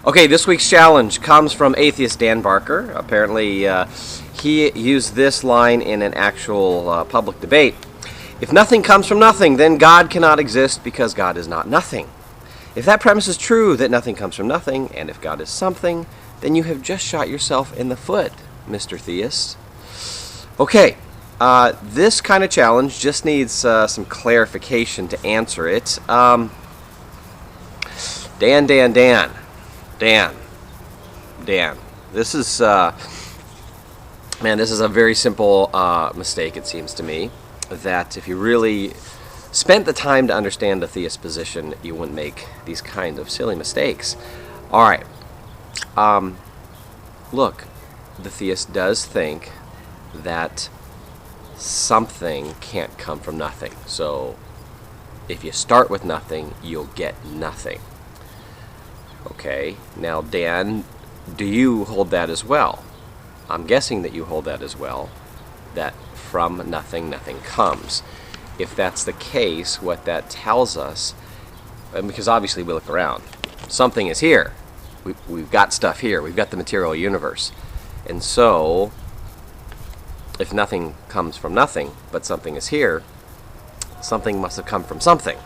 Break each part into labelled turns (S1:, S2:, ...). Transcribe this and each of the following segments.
S1: Okay, this week's challenge comes from atheist Dan Barker. Apparently, he used this line in an actual public debate. If nothing comes from nothing, then God cannot exist because God is not nothing. If that premise is true, that nothing comes from nothing, and if God is something, then you have just shot yourself in the foot, Mr. Theist. Okay, this kind of challenge just needs some clarification to answer it. Dan. This is, this is a very simple mistake, it seems to me, that if you really spent the time to understand the theist position, you wouldn't make these kind of silly mistakes. All right. Look, the theist does think that something can't come from nothing. So if you start with nothing, you'll get nothing. Okay, now Dan, do you hold that as well? I'm guessing that you hold that as well, that from nothing, nothing comes. If that's the case, what that tells us, because obviously we look around, something is here. We've got stuff here. We've got the material universe. And so, if nothing comes from nothing, but something is here, something must have come from something.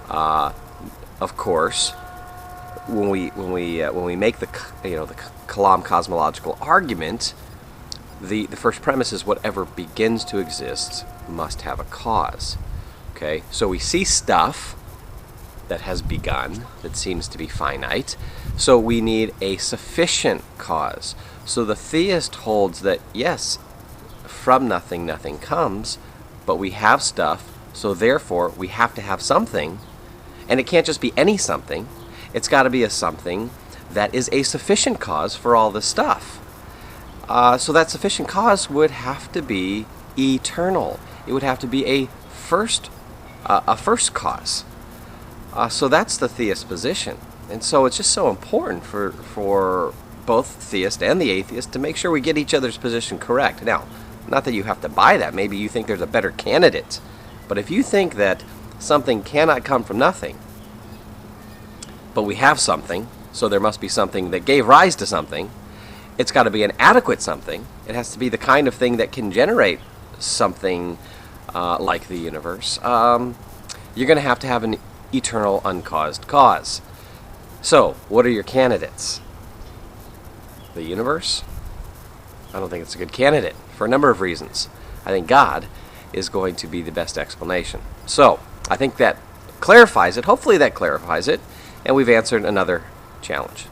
S1: Of course, when we make the Kalam cosmological argument, the first premise is whatever begins to exist must have a cause. Okay, so we see stuff that has begun that seems to be finite, so we need a sufficient cause. So the theist holds that yes, from nothing nothing comes, but we have stuff, so therefore we have to have something, and it can't just be any something. It's got to be a something that is a sufficient cause for all this stuff. So that sufficient cause would have to be eternal. It would have to be a first cause. So that's the theist position. And so it's just so important for both theist and the atheist to make sure we get each other's position correct. Now, not that you have to buy that. Maybe you think there's a better candidate. But if you think that something cannot come from nothing, but we have something, so there must be something that gave rise to something, it's got to be an adequate something. It has to be the kind of thing that can generate something like the universe. You're going to have an eternal uncaused cause. So, what are your candidates? The universe? I don't think it's a good candidate for a number of reasons. I think God is going to be the best explanation. So, I think that clarifies it. Hopefully that clarifies it. And we've answered another challenge.